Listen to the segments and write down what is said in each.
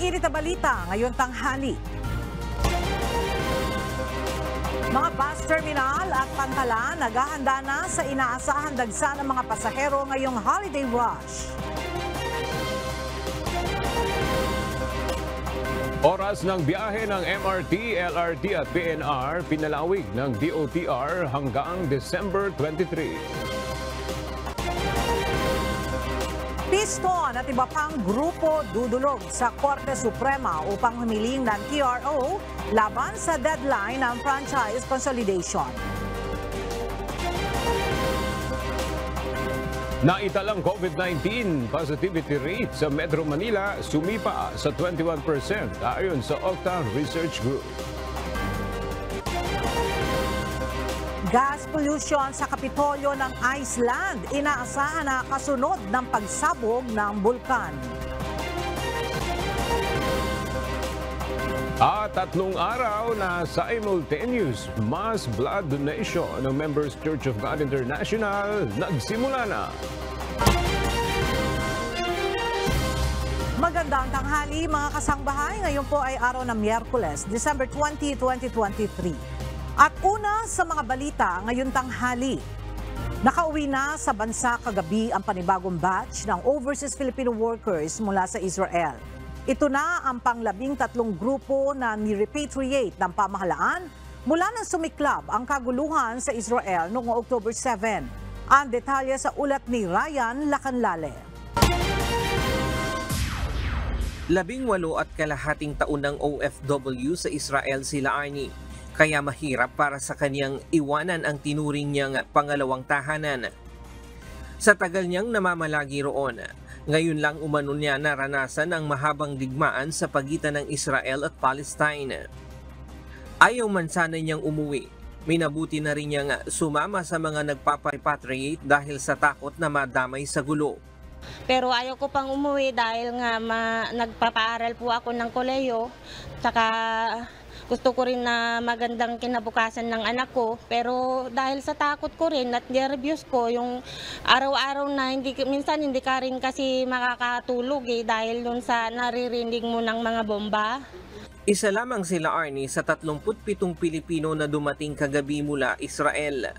Umiinit na balita ngayon tanghali. Mga bus terminal at pantalan naghahanda na sa inaasahan dagsa ng mga pasahero ngayong holiday rush. Oras ng biyahe ng MRT, LRT at PNR pinalawig ng DOTR hanggang December 23. Piston at iba pang grupo dudulog sa Korte Suprema upang humiling ng TRO laban sa deadline ng franchise consolidation. Naitalang COVID-19 positivity rate sa Metro Manila sumipa sa 21% ayon sa Octa Research Group. Gas pollution sa Kapitolyo ng Iceland, inaasahan na kasunod ng pagsabog ng bulkan. At 3 araw na simultaneous mass blood donation ng Members Church of God International nagsimula na. Magandang tanghali mga kasangbahay. Ngayon po ay araw ng Miyerkules, December 20, 2023. At una sa mga balita ngayon tanghali. Nakauwi na sa bansa kagabi ang panibagong batch ng overseas Filipino workers mula sa Israel. Ito na ang pang-13 grupo na ni-repatriate ng pamahalaan mula nang sumiklab ang kaguluhan sa Israel noong October 7. Ang detalye sa ulat ni Ryan Lacanlale. 18.5 taon ng OFW sa Israel sila Arnie. Kaya mahirap para sa kanyang iwanan ang tinuring niyang pangalawang tahanan. Sa tagal niyang namamalagi roon, ngayon lang umano niya naranasan ang mahabang digmaan sa pagitan ng Israel at Palestine. Ayaw man sana niyang umuwi, minabuti na rin niyang sumama sa mga nagpaparepatriate dahil sa takot na madamay sa gulo. Pero ayaw ko pang umuwi dahil nga nagpapaaral po ako ng kolehiyo, tsaka gusto ko rin na magandang kinabukasan ng anak ko, pero dahil sa takot ko rin at nervyos ko, yung araw-araw na minsan hindi ka rin kasi makakatulog dahil dun sa naririnig mo ng mga bomba. Isa lamang sila Arnie sa 37 Pilipino na dumating kagabi mula Israel.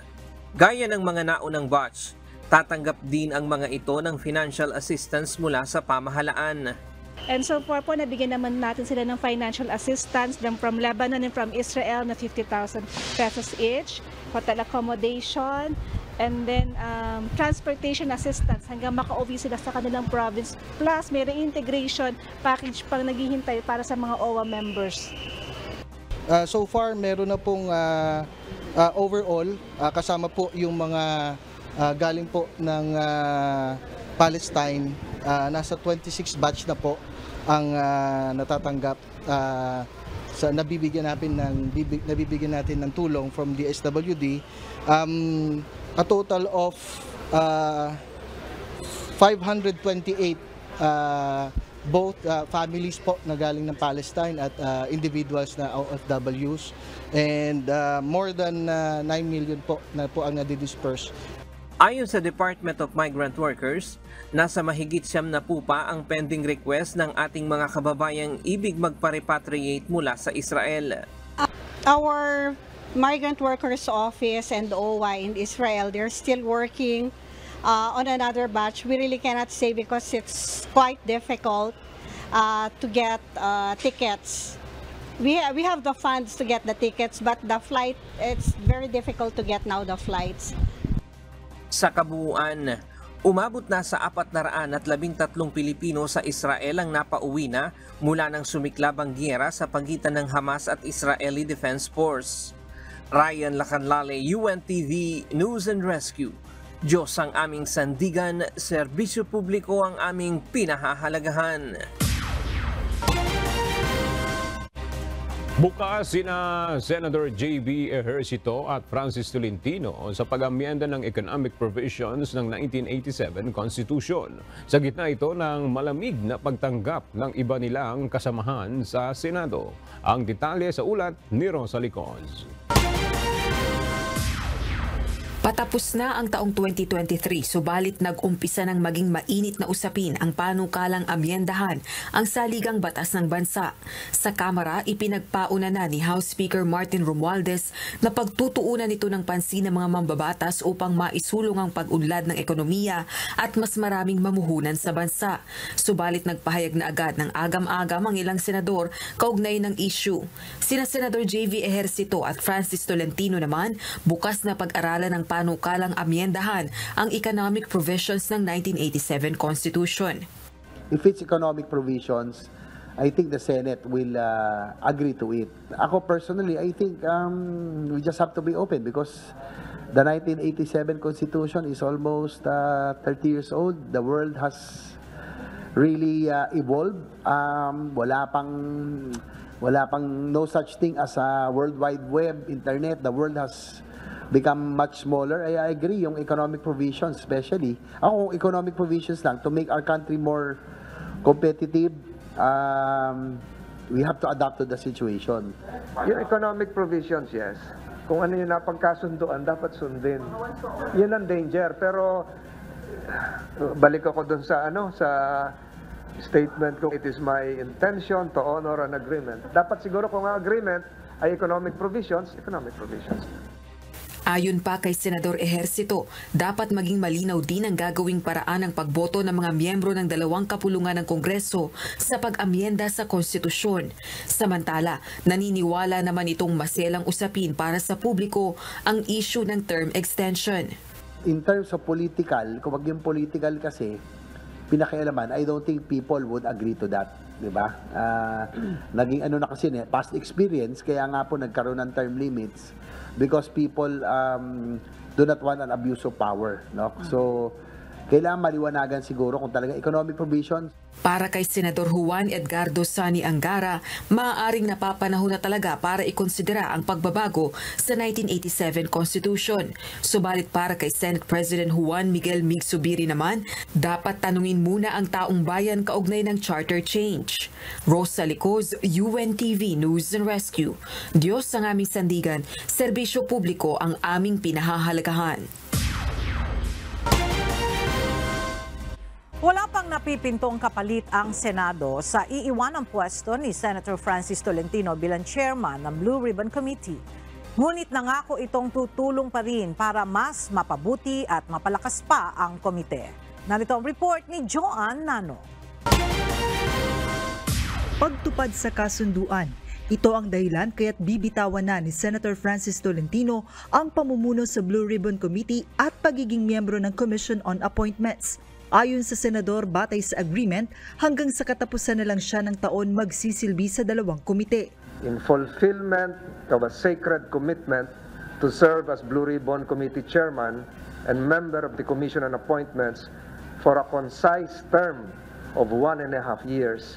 Gaya ng mga naunang batch, tatanggap din ang mga ito ng financial assistance mula sa pamahalaan. And so far po, nabigyan naman natin sila ng financial assistance from Lebanon and from Israel na 50,000 pesos each, hotel accommodation, and then transportation assistance hanggang makauwi sila sa kanilang province. Plus, may reintegration package pang naghihintay para sa mga OWA members. So far, meron na pong overall, kasama po yung mga galing po ng Palestine, nasa 26 batch na po ang natatanggap sa nabibigyan natin ng tulong from DSWD, a total of 528 both families po na galing ng Palestine at individuals na OFWs, and more than 9 million po na po ang nadidisperse. Ayon sa Department of Migrant Workers, nasa mahigit 70 pa ang pending request ng ating mga kababayang ibig magpa-repatriate mula sa Israel. Our Migrant Workers Office and OWA in Israel, they're still working on another batch. We really cannot say because it's quite difficult to get tickets. We have the funds to get the tickets, but the flight, it's very difficult to get now the flights. Sa kabuuan, umabot na sa 413 Pilipino sa Israel ang napauwi na mula nang sumiklab ang giyera sa pagitan ng Hamas at Israeli Defense Force. Ryan Lacanlale, UNTV News and Rescue. Diyos ang aming sandigan, serbisyo publiko ang aming pinahahalagahan. Bukas sina Senator J.B. Ejercito at Francis Tolentino sa pag-amyenda ng economic provisions ng 1987 Constitution. Sa gitna ito ng malamig na pagtanggap ng iba nilang kasamahan sa Senado. Ang detalye sa ulat ni Rosa Licoz. Patapos na ang taong 2023, subalit nag-umpisa ng maging mainit na usapin ang panukalang amyendahan ang saligang batas ng bansa. Sa Kamara, ipinagpauna na ni House Speaker Martin Romualdez na pagtutuunan nito ng pansin ng mga mambabatas upang maisulong ang pag-unlad ng ekonomiya at mas maraming mamuhunan sa bansa. Subalit nagpahayag na agad ng agam-agam ang ilang senador kaugnay ng issue. Sina Senador JV Ejercito at Francis Tolentino naman bukas na pag-aralan ng panukalang amyendahan ang economic provisions ng 1987 Constitution. If it's economic provisions, I think the Senate will agree to it. Ako personally, I think we just have to be open because the 1987 Constitution is almost 30 years old. The world has really evolved. Wala pang no such thing as a World Wide Web, Internet. The world has become much smaller. I agree, yung economic provisions especially. Ako, economic provisions lang to make our country more competitive. We have to adapt to the situation. Yung economic provisions, yes. Kung ano yung napagkasunduan, dapat sundin. Yun ang danger. Pero balik ako dun sa sa statement ko, it is my intention to honor an agreement. Dapat siguro kung ang agreement ay economic provisions. Ayon pa kay Senador Ejercito, dapat maging malinaw din ang gagawing paraan ng pagboto ng mga miyembro ng dalawang kapulungan ng Kongreso sa pag-amyenda sa konstitusyon. Samantala, naniniwala naman itong maselang usapin para sa publiko ang issue ng term extension. In terms of political, kung wag yung political kasi, pinakialaman, I don't think people would agree to that. Diba? Naging na kasi, past experience, kaya nga po nagkaroon ng term limits because people do not want an abuse of power. No? So, kailangan maliwanagan siguro kung talaga economic provisions. Para kay Senador Juan Edgardo Sani Angara, maaaring napapanahon na talaga para ikonsidera ang pagbabago sa 1987 Constitution. Subalit para kay Senate President Juan Miguel Mig-Zubiri naman, dapat tanungin muna ang taong bayan kaugnay ng charter change. Rosa Licoz, UNTV News and Rescue. Diyos ang aming sandigan, serbisyo publiko ang aming pinahahalagahan. Wala pang napipintong kapalit ang Senado sa iiwanang pwesto ni Senator Francis Tolentino bilang chairman ng Blue Ribbon Committee. Ngunit nangako itong tutulong pa rin para mas mapabuti at mapalakas pa ang komite. Narito ang report ni Joanne Nano. Pagtupad sa kasunduan, ito ang dahilan kaya't bibitawan na ni Senator Francis Tolentino ang pamumuno sa Blue Ribbon Committee at pagiging miyembro ng Commission on Appointments. Ayon sa senador, batay sa agreement, hanggang sa katapusan na lang siya ng taon magsisilbi sa dalawang komite. In fulfillment of a sacred commitment to serve as Blue Ribbon Committee Chairman and member of the Commission on Appointments for a concise term of 1.5 years,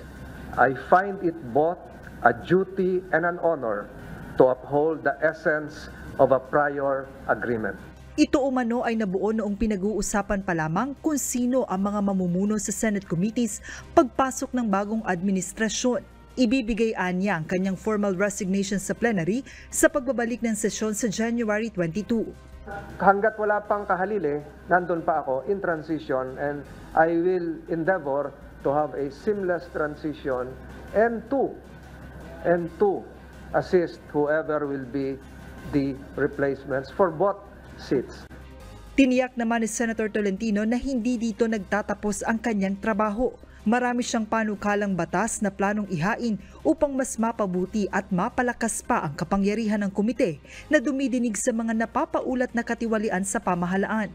I find it both a duty and an honor to uphold the essence of a prior agreement. Ito umano ay nabuo noong pinag-uusapan pa lamang kung sino ang mga mamumuno sa Senate committees pagpasok ng bagong administrasyon. Ibibigay anya ang kanyang formal resignation sa plenary sa pagbabalik ng sesyon sa January 22. Hanggat wala pang kahalili, nandun pa ako in transition and I will endeavor to have a seamless transition and to assist whoever will be the replacements for both seats. Tiniyak naman ni Senator Tolentino na hindi dito nagtatapos ang kanyang trabaho. Marami siyang panukalang batas na planong ihain upang mas mapabuti at mapalakas pa ang kapangyarihan ng komite na dumidinig sa mga napapaulat na katiwalian sa pamahalaan.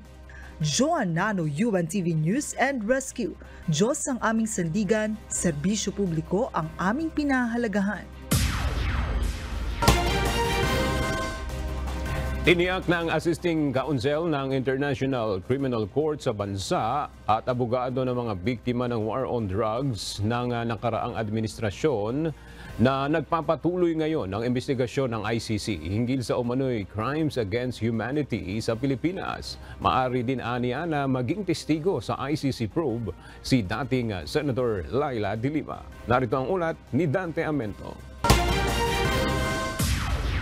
Joanne Nano, UNTV News and Rescue. Diyos ang aming sandigan, serbisyo publiko ang aming pinahahalagahan. Tiniyak ng assisting kaunsel ng International Criminal Court sa bansa at abogado ng mga biktima ng war on drugs ng nakaraang administrasyon na nagpapatuloy ngayon ang investigasyon ng ICC hinggil sa umano'y crimes against humanity sa Pilipinas. Maaari din aniya na maging testigo sa ICC probe si dating Senator Laila De Lima. Narito ang ulat ni Dante Amento.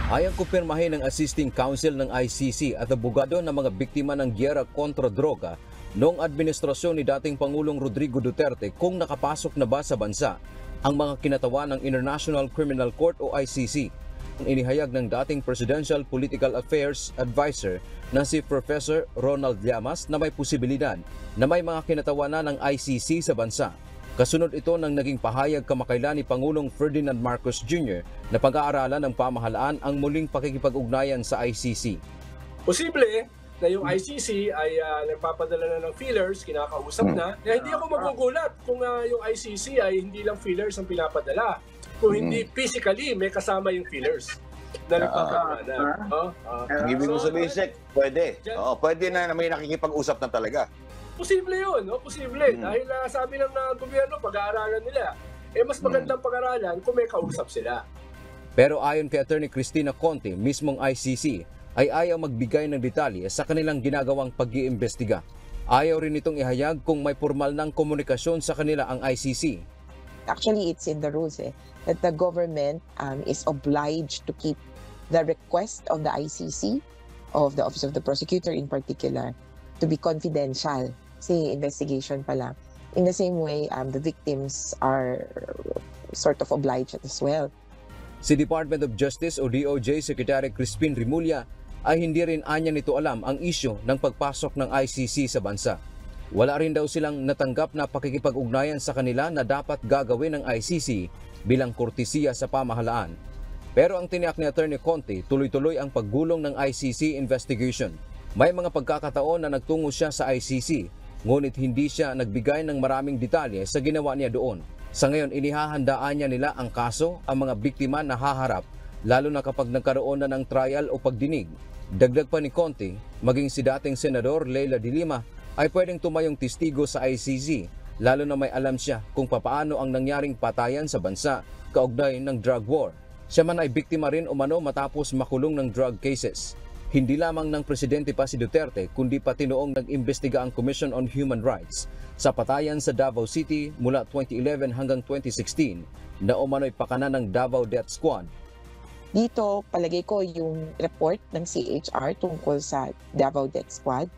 Ayang kumpirmahin ng Assisting Counsel ng ICC at abogado ng mga biktima ng giyera kontra droga noong administrasyon ni dating Pangulong Rodrigo Duterte kung nakapasok na ba sa bansa ang mga kinatawan ng International Criminal Court o ICC. Inihayag ng dating Presidential Political Affairs Advisor na si Professor Ronald Llamas na may posibilidad na may mga kinatawan na ng ICC sa bansa. Kasunod ito ng naging pahayag kamakailan ni Pangulong Ferdinand Marcos Jr. na pag-aaralan ng pamahalaan ang muling pakikipag-ugnayan sa ICC. Posible na yung ICC ay nagpapadala na ng feelers, kinakausap na. Hindi ako magugulat kung yung ICC ay hindi lang feelers ang pinapadala. Kung hindi physically may kasama yung feelers na nagpapadala. Ang ibig mo sabihin, Sek, pwede. Pwede na may nakikipag-usap na talaga. Posible yun, no? Posible. Dahil sabi ng gobyerno, pag-aaralan nila. Mas magandang pag-aaralan kung may kausap sila. Pero ayon kay Attorney Cristina Conte, mismong ICC, ay ayaw magbigay ng detalye sa kanilang ginagawang pag-iimbestiga. Ayaw rin itong ihayag kung may formal ng komunikasyon sa kanila ang ICC. Actually, it's in the rules that the government is obliged to keep the request of the ICC, of the Office of the Prosecutor in particular, to be confidential. Kasi investigation pa lang. In the same way, the victims are sort of obliged as well. Si Department of Justice o DOJ Secretary Crispin Rimulya ay hindi rin anya nito alam ang isyu ng pagpasok ng ICC sa bansa. Wala rin daw silang natanggap na pakikipag-ugnayan sa kanila na dapat gagawin ng ICC bilang kortesiya sa pamahalaan. Pero ang tiniyak ni Attorney Conte, tuloy-tuloy ang paggulong ng ICC investigation. May mga pagkakataon na nagtungo siya sa ICC, ngunit hindi siya nagbigay ng maraming detalye sa ginawa niya doon. Sa ngayon, inihahandaan niya nila ang kaso, ang mga biktima na haharap, lalo na kapag nagkaroon na ng trial o pagdinig. Dagdag pa ni Conte, maging si dating Senador Leila de Lima ay pwedeng tumayong testigo sa ICC, lalo na may alam siya kung papaano ang nangyaring patayan sa bansa kaugnay ng drug war. Siya man ay biktima rin umano matapos makulong ng drug cases. Hindi lamang ng presidente pa si Duterte, kundi pati noong nag-imbestiga ang Commission on Human Rights sa patayan sa Davao City mula 2011 hanggang 2016 na umano'y pakana ng Davao Death Squad. Dito, palagay ko yung report ng CHR tungkol sa Davao Death Squad,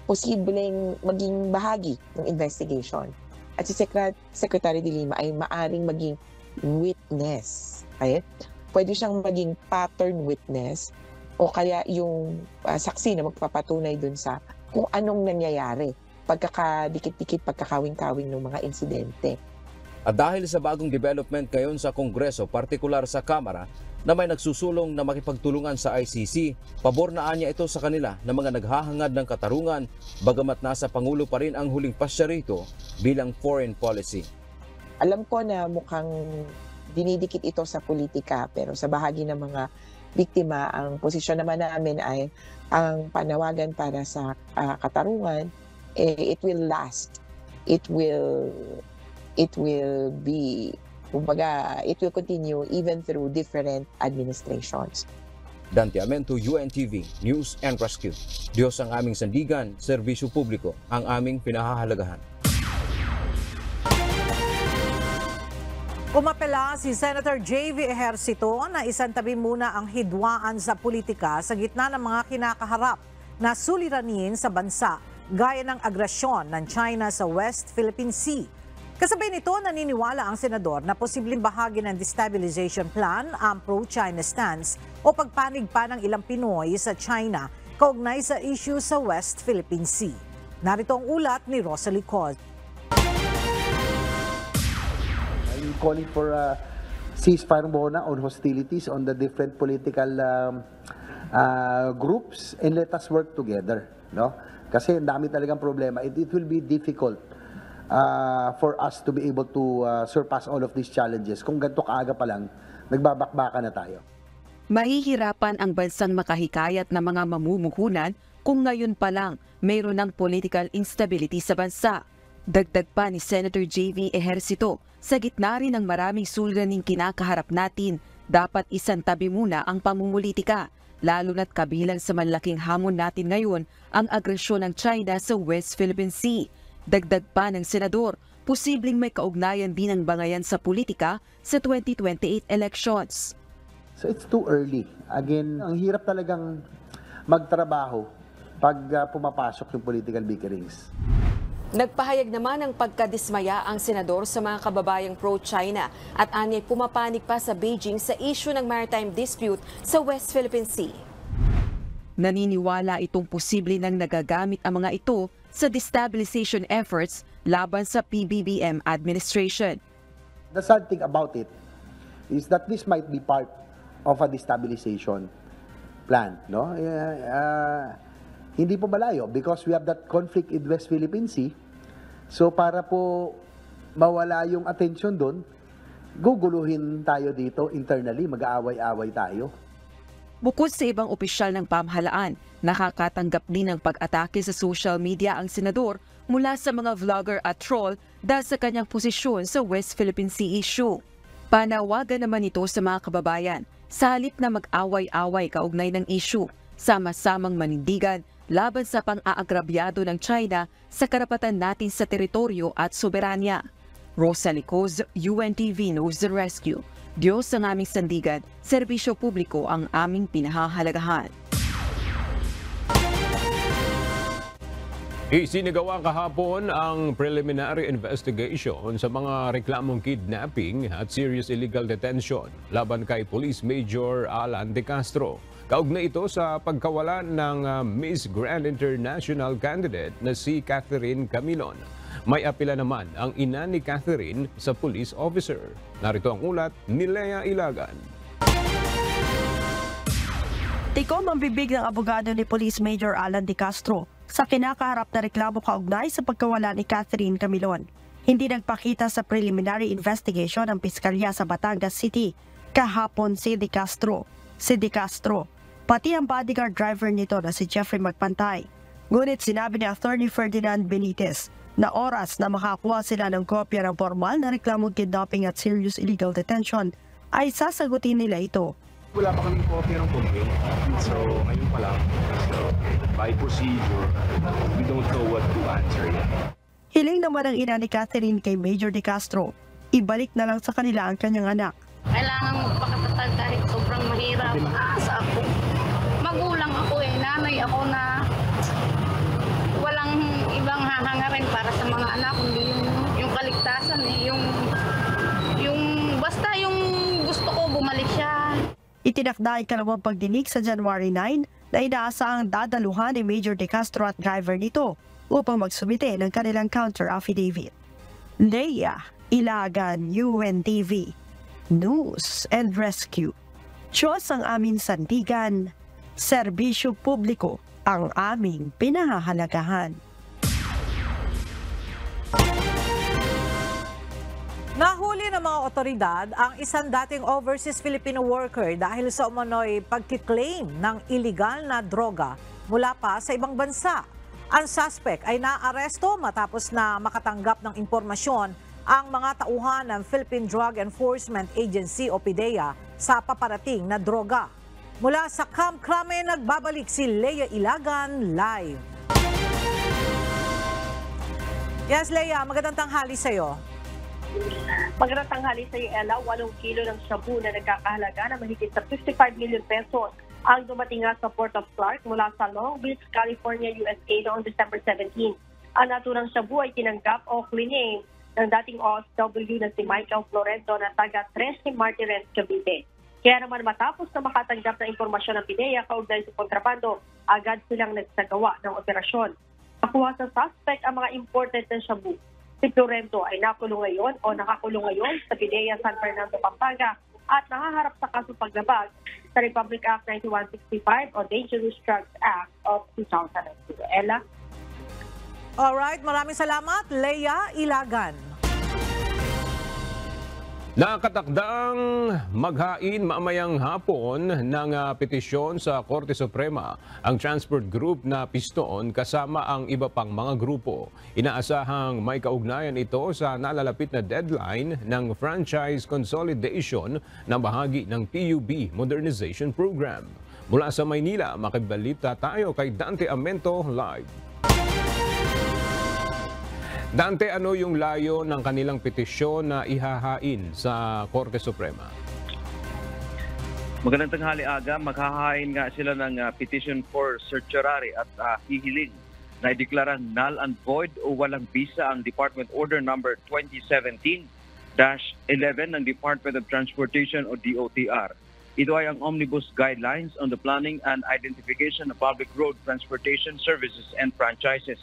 posibleng maging bahagi ng investigation. At si Secretary de Lima ay maaring maging witness. Okay? Pwede siyang maging pattern witness o kaya yung saksi na magpapatunay dun sa kung anong nangyayari, pagkakadikit-dikit, pagkakawing-kawing ng mga insidente. At dahil sa bagong development ngayon sa Kongreso, partikular sa Kamara, na may nagsusulong na makipagtulungan sa ICC, pabor na anya ito sa kanila na mga naghahangad ng katarungan, bagamat nasa Pangulo pa rin ang huling pasya rito bilang foreign policy. Alam ko na mukhang dinidikit ito sa politika, pero sa bahagi ng mga biktima, ang posisyon naman namin ay ang panawagan para sa katarungan, it will last. It will be, kumbaga, it will continue even through different administrations. Dante Amento, UNTV, News and Rescue. Diyos ang aming sandigan, serbisyo publiko ang aming pinahahalagahan. Umapela si Senator J.V. Ejercito na isantabi muna ang hidwaan sa politika sa gitna ng mga kinakaharap na suliranin sa bansa gaya ng agresyon ng China sa West Philippine Sea. Kasabay nito, naniniwala ang senador na posibleng bahagi ng destabilization plan ang pro-China stance o pagpanig pa ng ilang Pinoy sa China kaugnay sa issue sa West Philippine Sea. Narito ang ulat ni Rosalie Cos. Calling for a ceasefire muna on hostilities on the different political groups and let us work together, no? Kasi ang dami talagang problema. It will be difficult for us to be able to surpass all of these challenges kung ganito kaaga pa lang nagbabakbaka na tayo. Mahihirapan ang bansang makahikayat ng mga mamumuhunan kung ngayon pa lang mayroon ng political instability sa bansa. Dagdag pa ni Senator J.V. Ejercito, sa gitna rin ng maraming suliraning kinakaharap natin, dapat isantabi muna ang pamumulitika, lalo na't kabilang sa malaking hamon natin ngayon ang agresyon ng China sa West Philippine Sea. Dagdag pa ng senador, posibleng may kaugnayan din ang bangayan sa politika sa 2028 elections. So it's too early. Again, ang hirap talagang magtrabaho pag pumapasok yung political bickerings. Nagpahayag naman ng pagkadismaya ang senador sa mga kababayang pro-China at anyay pumapanig pa sa Beijing sa issue ng maritime dispute sa West Philippine Sea. Naniniwala itong posible nang nagagamit ang mga ito sa destabilization efforts laban sa PBBM administration. The sad thing about it is that this might be part of a destabilization plan, no? Hindi po malayo because we have that conflict in West Philippine Sea. So para po mawala yung attention doon, guguluhin tayo dito internally, mag-aaway-away tayo. Bukod sa ibang opisyal ng pamahalaan, nakakatanggap din ng pag-atake sa social media ang senador mula sa mga vlogger at troll dahil sa kanyang posisyon sa West Philippine Sea issue. Panawagan naman ito sa mga kababayan sa halip na mag-away-away kaugnay ng issue, sama-samang manindigan laban sa pang-aagrabyado ng China sa karapatan natin sa teritoryo at soberanya. Rosalie Coz, UNTV News The Rescue. Diyos ang aming sandigan, serbisyo publiko ang aming pinahahalagahan. Isinagawa kahapon ang preliminary investigation sa mga reklamong kidnapping at serious illegal detention laban kay Police Major Alan De Castro. Kaugnay ito sa pagkawala ng Miss Grand International candidate na si Catherine Camilon. May apela naman ang ina ni Catherine sa police officer. Narito ang ulat ni Lea Ilagan. Tikom ang bibig ng abogado ni Police Major Alan De Castro sa kinakaharap na reklamo kaugnay sa pagkawala ni Catherine Camilon. Hindi nagpakita sa preliminary investigation ng Piskalya sa Batangas City kahapon si De Castro. Pati ang bodyguard driver nito na si Jeffrey Magpantay. Ngunit sinabi ni Attorney Ferdinand Benitez na oras na makakuha sila ng kopya ng formal na reklamong kidnapping at serious illegal detention ay sasagutin nila ito. Wala pa kaming kopya ng complaint. So, ngayon pa lang. So, by procedure, we don't know what to answer yet. Hiling naman ang ina ni Catherine kay Major De Castro. Ibalik na lang sa kanila ang kanyang anak. Kailangan magpakatatag kahit sobrang mahirap. Sa ako. Magulang ako nanay ako na walang ibang hahangarin para sa mga anak, kundi yung kaligtasan basta yung gusto ko bumalik siya. Itinakda ang ikalawang pagdinig sa January 9 na inaasahang dadaluhan ni Major De Castro at driver nito upang magsumite ng kanilang counter affidavit. Lea Ilagan, UNTV News and Rescue. Diyos ang aming sandigan, serbisyo publiko ang aming pinahahalagahan. Nahuli ng mga otoridad ang isang dating overseas Filipino worker dahil sa umano'y pagkiklaim ng illegal na droga mula pa sa ibang bansa. Ang suspect ay naaresto matapos na makatanggap ng impormasyon ang mga tauhan ng Philippine Drug Enforcement Agency o PDEA sa paparating na droga. Mula sa Camp Crame, nagbabalik si Lea Ilagan live. Yes, Lea, magandang tanghali sa'yo. Magandang tanghali sa iyo, Ella. 8 kilo ng shabu na nagkakahalaga na mahigit sa 55 million pesos ang dumating nga sa Port of Clark mula sa Long Beach, California, USA noong December 17. Ang naturang shabu ay tinanggap o cleaning ng dating OFW na si Michael Florento na taga 13 Martires, Cavite. Kaya naman matapos na makatanggap ng impormasyon ng PDEA kaugnay sa kontrabando, agad silang nagsagawa ng operasyon. Nakuha sa suspect ang mga imported na shabu. Si Florento ay nakakulong ngayon sa PDEA San Fernando, Pampanga at nakaharap sa kaso paglabag sa Republic Act 9165 o Dangerous Drugs Act of 2002. Ella? Alright, maraming salamat, Lea Ilagan. Nakatakdang maghain mamayang hapon ng petisyon sa Korte Suprema ang transport group na Piston kasama ang iba pang mga grupo. Inaasahang may kaugnayan ito sa nalalapit na deadline ng franchise consolidation na bahagi ng PUB Modernization Program. Mula sa Maynila, makibalita tayo kay Dante Amento live. Dante, ano yung layo ng kanilang petisyon na ihahain sa Korte Suprema? Magandang tanghali aga, maghahain nga sila ng petition for certiorari at hihiling na ideklara null and void o walang bisa ang Department Order number 2017-11 ng Department of Transportation o DOTR. Ito ay ang Omnibus Guidelines on the Planning and Identification of Public Road Transportation Services and Franchises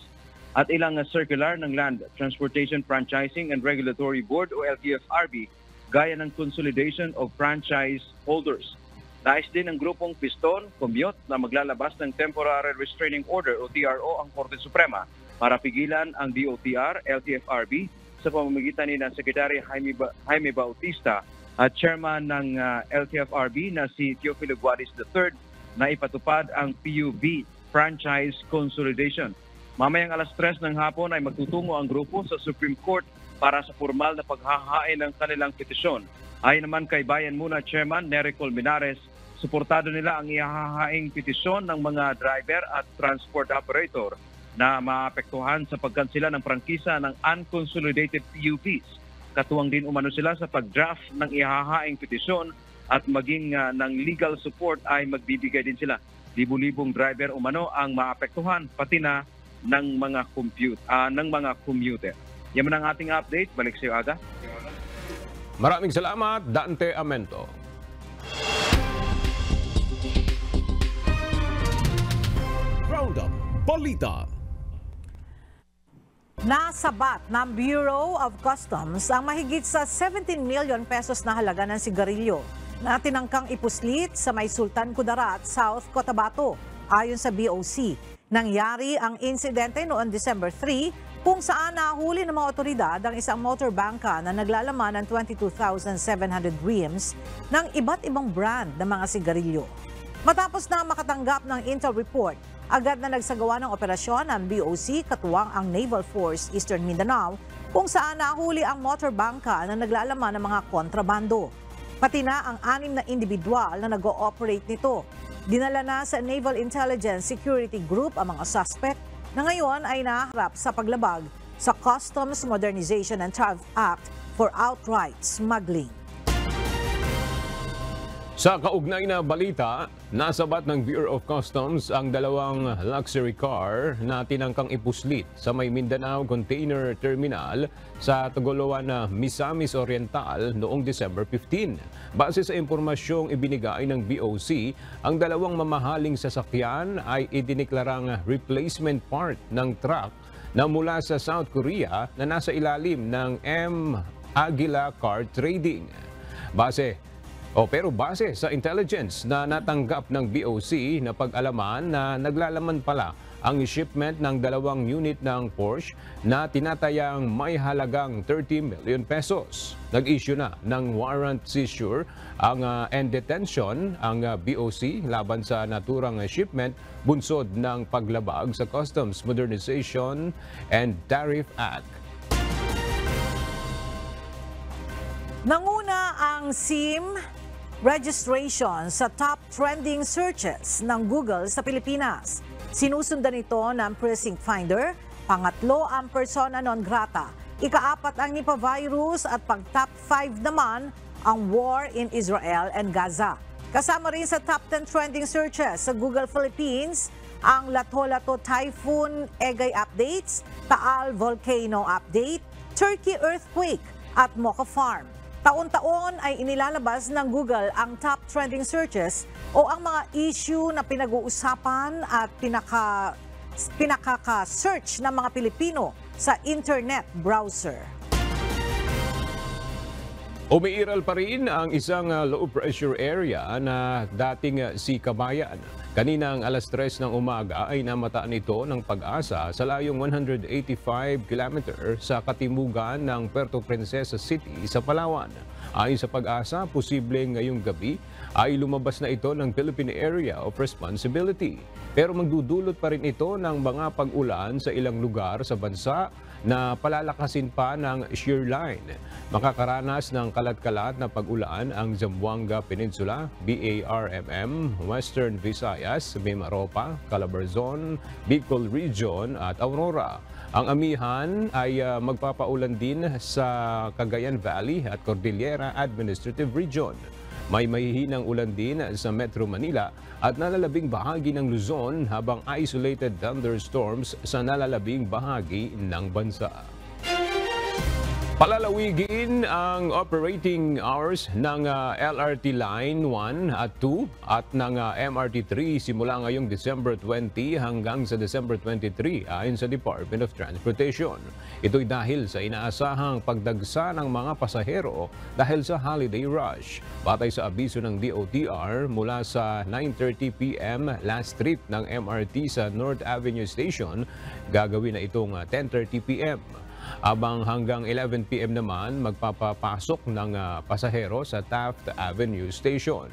at ilang circular ng Land Transportation Franchising and Regulatory Board o LTFRB gaya ng Consolidation of Franchise Holders. Nais din ang grupong Piston, Commute na maglalabas ng Temporary Restraining Order o TRO ang Korte Suprema para pigilan ang DOTR, LTFRB sa pamamagitan ni Secretary Jaime Bautista at Chairman ng LTFRB na si Teofilo Guadis III na ipatupad ang PUV Franchise Consolidation. Mamayang alas 3 ng hapon ay magtutungo ang grupo sa Supreme Court para sa formal na paghahain ng kanilang petisyon. Ayon naman kay Bayan Muna Chairman Nery Colmenares, suportado nila ang ihahaing petisyon ng mga driver at transport operator na maapektuhan sa pagkansela ng prangkisa ng unconsolidated PUVs. Katuwang din umano sila sa pag-draft ng ihahaing petisyon at maging ng legal support ay magbibigay din sila. Libu-libong driver umano ang maapektuhan pati na ng mga commuter. Yan ang ating update. Balik sa iyo, Aga. Maraming salamat, Dante Amento. Roundup Balita. Nasabat ng Bureau of Customs ang mahigit sa 17 million pesos na halaga ng sigarilyo na tinangkang ipuslit sa may Sultan Kudarat, South Cotabato. Ayon sa BOC, nangyari ang insidente noon December 3 kung saan nahuli ng mga otoridad ang isang motor bangka na naglalaman ng 22,700 reams ng iba't ibang brand ng mga sigarilyo. Matapos na makatanggap ng intel report, agad na nagsagawa ng operasyon ang BOC katuwang ang Naval Force Eastern Mindanao kung saan nahuli ang motor bangka na naglalaman ng mga kontrabando. Pati na ang 6 na individual na nag-ooperate nito. Dinala na sa Naval Intelligence Security Group ang mga suspect na ngayon ay naharap sa paglabag sa Customs Modernization and Tariff Act for outright smuggling. Sa kaugnay na balita, nasabat ng Bureau of Customs ang dalawang luxury car na tinangkang ipuslit sa may Mindanao Container Terminal sa Tagoloan na Misamis Oriental noong December 15. Base sa impormasyong ibinigay ng BOC, ang dalawang mamahaling sasakyan ay idineklarang replacement part ng truck na mula sa South Korea na nasa ilalim ng M. Aguila Car Trading. Pero base sa intelligence na natanggap ng BOC na pag-alaman na naglalaman pala ang shipment ng dalawang unit ng Porsche na tinatayang may halagang 30 million pesos. Nag-issue na ng warrant seizure and detention ang BOC laban sa naturang shipment bunsod ng paglabag sa Customs Modernization and Tariff Act. Nanguna ang SIM registration sa top trending searches ng Google sa Pilipinas. Sinusundan ito ng Precinct Finder, pangatlo ang persona non grata, ikaapat ang Nipah virus at pag-top 5 naman ang war in Israel and Gaza. Kasama rin sa top 10 trending searches sa Google Philippines ang Lato-Lato Typhoon Egay Updates, Taal Volcano Update, Turkey Earthquake at Mocha Farm. Taon-taon ay inilalabas ng Google ang top trending searches o ang mga issue na pinag-uusapan at pinakaka-search ng mga Pilipino sa internet browser. Umiiral pa rin ang isang low pressure area na dating si Kabayan. Kaninang alas 3 ng umaga ay namataan ito ng Pag-asa sa layong 185 km sa katimugan ng Puerto Princesa City sa Palawan. Ayon sa Pag-asa, posibleng ngayong gabi ay lumabas na ito ng Philippine Area of Responsibility. Pero magdudulot pa rin ito ng mga pag-ulan sa ilang lugar sa bansa na palalakasin pa ng shear line. Makakaranas ng kalat-kalat na pag-ulan ang Zamboanga Peninsula, BARMM, Western Visayas, Mimaropa, Calabarzon, Bicol Region at Aurora. Ang amihan ay magpapaulan din sa Cagayan Valley at Cordillera Administrative Region. May mahihinang ulan din sa Metro Manila at nalalabing bahagi ng Luzon habang isolated thunderstorms sa nalalabing bahagi ng bansa. Palalawigin ang operating hours ng LRT Line 1 at 2 at ng MRT 3 simula ngayong December 20 hanggang sa December 23 ayon sa Department of Transportation. Ito'y dahil sa inaasahang pagdagsa ng mga pasahero dahil sa holiday rush. Batay sa abiso ng DOTR, mula sa 9:30 p.m. last trip ng MRT sa North Avenue Station, gagawin na itong 10:30 p.m. Abang hanggang 11 p.m. naman magpapapasok ng pasahero sa Taft Avenue Station.